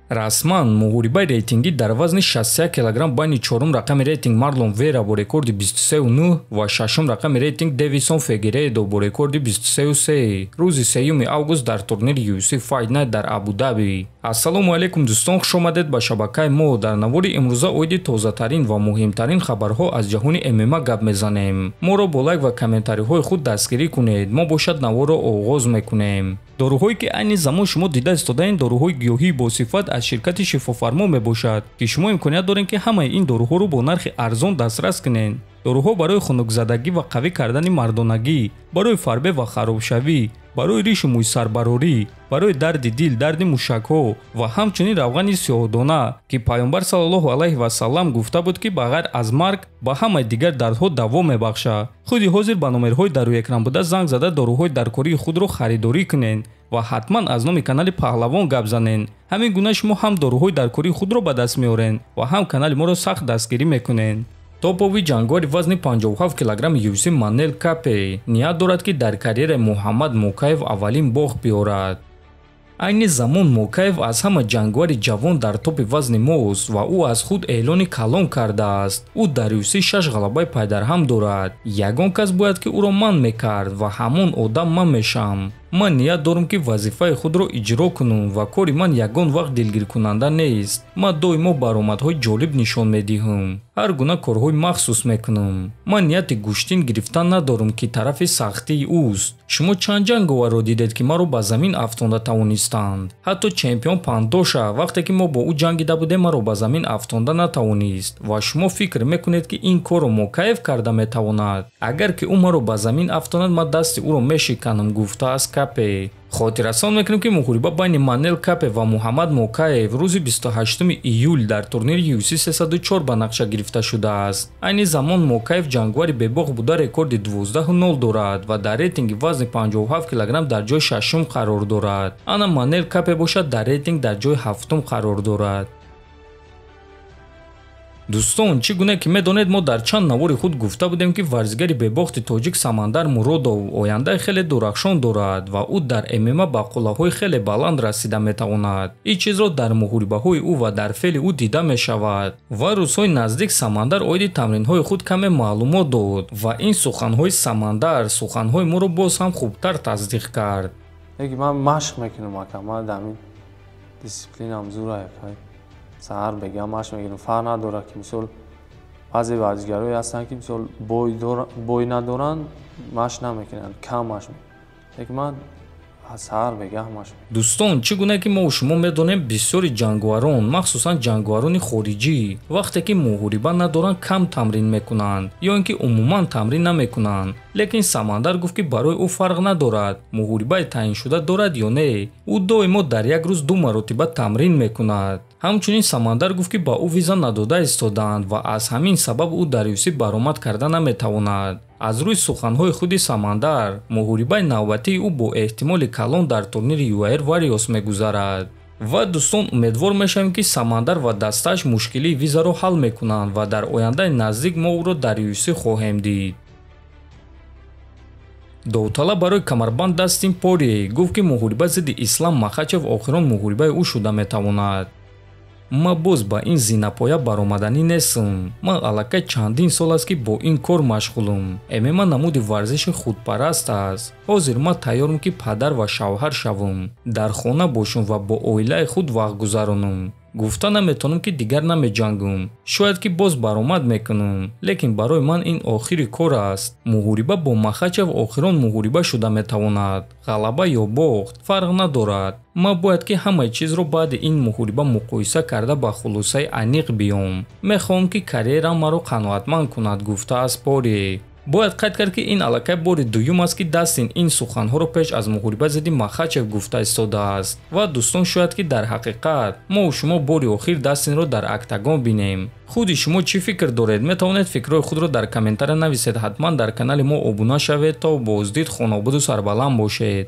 расман муҳорибаи рейтингӣ дар вазни 61 кг байни чорум рақами рейтинг Марлон Вера бо рекорди 23.9 ва шашум рақами рейтинг Дэвисон Фигередо бо рекорди 23.3 рӯзи 3 август дар турнири UFC Fight Night дар Абу-Даби. Ассалому алайкум дӯстон, хуш омадед ба шабакаи мо. Дар навори имрӯза оиди тозатарин ва муҳимтарин хабарҳо аз ҷаҳони ММА гап мезанем. Моро бо лайк ва комментариҳои худ дастгирӣ кунед. Мо бошад наворро оғоз мекунем. доруҳое ки айни замон шумо дида истодаин доруҳои гиёҳии босифат аз ширкати шифофармо мебошад ки шумо имконият доред ки ҳамаи ин доруҳоро бо нархи арзон дастрас кунед. доруҳо барои хунукзадагӣ ва қавӣ кардани мардонагӣ, барои фарбе ва харобшавӣ, барои ришу мӯйсарбарорӣ, барои дарди дил, дарди мушакҳо ва ҳамчунин равғани сиёҳдона ки пайғамбар саллаллоҳу алайҳи васаллам гуфта буд ки ба ғайр аз марг ба ҳамаи дигар дардҳо даво мебахшад. худи ҳозир ба номерҳои дар рӯи экран буда занг зада доруҳои даркории худро харидорӣ кунед ва ҳатман аз номи канали Паҳлавон гап занед. ҳамин гуна шумо ҳам доруҳои даркории худро ба даст меоред ва ҳам канали моро сахт дастгирӣ мекунед. топови ҷангори вазни 57 кг UFC Манел Капе ният дорад ки дар карьераи Муҳаммад Мокаев аввалин бох биёрад. айни замон Мокаев аз ҳама ҷангори ҷавон дар топи вазни мост ва ӯ аз худ эълони калон кардааст. ӯ дар UFC 6 ғалабаи пайдарҳам дорад. ягон кас бояд ки ӯро манъ мекард ва ҳамон одам ман мешам. ман ният дорам ки вазифаи худро иҷро кунам ва кори ман ягон вақт дилгиркунанда нест. ман доимо баромадҳои ҷолиб нишон медиҳам. ҳар гуна корҳои махсус мекунам. ман нияти гӯштин гирифтан надорам ки тарафи сахтии ӯст. шумо чанд ҷанговарро дидед ки маро ба замин афтонда тавонистанд? ҳатто чемпион Пандоша вақте ки мо бо ӯ ҷангида будем маро ба замин афтонда натавонист ва шумо фикр мекунед ки ин корро Мокаев карда метавонад? агар ки ӯ маро ба замин афтонад ман дасти ӯро мешиканам, гуфтааст Капе. хотиррасон мекунем ки муҳориба байни Манел Капе ва Муҳаммад Мокаев рӯзи 28 июл дар турнири UFC 304 ба нақша гирифта шудааст. айни замон Мокаев ҷангвари бебоғ буда рекорди 12-0 дорад ва дар рейтинги вазни 57 кг дар ҷои 6 қарор дорад. ана Манел Капе бошад дар рейтинг дар ҷои 7 қарор дорад. дӯстон, чӣ гуна ки медонед, мо дар чанд навори худ гуфта будем ки варзигари бебохти тоҷик Самандар Муродов ояндаи хеле дурахшон дорад ва ӯ дар ММА ба қуллаҳои хеле баланд расида метавонад. ин чизро дар муҳорибаҳои ӯ ва дар феъли ӯ дида мешавад. ва рӯзҳои наздик Самандар оиди тамринҳои худ каме маълумот дод ва ин суханҳои Самандар суханҳои моро боз ҳам хубтар тасдиқ кард. ман машқ мекунам ака, ман дар ин дисциплинам зура якай саҳар бегам машқ мекунам. фарқ надорад ки мисол баъзе варзишгарои ҳастанд ки мисол бой надоранд, машқ намекунанд, кам машқ мекунанд. ман саҳар бегам машқ мекунам. дӯстон, чӣ гуна ки мо шумо медонем бисёри ҷангварон, махсусан ҷангварони хориҷӣ вақте ки муҳориба надоранд кам тамрин мекунанд ё ин ки умуман тамрин намекунанд. лекин Самандар гуфт ки барои ӯ фарқ надорад муҳорибаи таъиншуда дорад ё не. ӯ доимо дар як рӯз 2 маротиба тамрин мекунад. ҳамчунин Самандар гуфт ки ба ӯ виза надода истодаанд ва аз ҳамин сабаб ӯ дар UFC баромад карда наметавонад. аз рӯи суханҳои худи Самандар муҳорибаи навбатии ӯ бо эҳтимоли калон дар турнири UAR Warriors мегузарад. ва дӯстон, умедвор мешавем ки Самандар ва дастааш мушкилии визаро ҳал мекунанд ва дар ояндаи наздик мо ӯро дар UFC хоҳем дид. довталаб барои камарбанд Дастин Порие гуфт ки муҳориба зидди Ислам Махачев охирон муҳорибаи ӯ шуда метавонад. ман боз ба ин зинапоя баромаданӣ нестам. ман аллакай чандин сол аст ки бо ин кор машғулам. ММА намуди варзиши худпараст аст. ҳозир ман тайёрам ки падар ва шавҳар шавам, дар хона бошам ва бо оилаи худ вақт гузаронам. гуфта наметавонам ки дигар намеҷангам. шояд ки боз баромад мекунам, лекин барои ман ин охири кор аст. муҳориба бо Махачев охирон муҳориба шуда метавонад. ғалаба ё бохт фарқ надорад. ман бояд ки ҳамаи чизро баъди ин муҳориба муқоиса карда ба хулосаи аниқ биём. мехоҳам ки карьерам маро қаноатманд кунад, гуфтааст Порие. бояд қайд кард ки ин аллакай бори дуюм аст ки Дастин ин суханҳоро пеш аз муҳориба зидди Махачев гуфта истодааст. ва дӯстон, шояд ки дар ҳақиқат мо шумо бори охир Дастинро дар октагон бинем. худи шумо чӣ фикр доред? метавонед фикрҳои худро дар комментария нависед. ҳатман дар канали мо обуна шавед. то боздид, хонобуду сарбаланд бошед.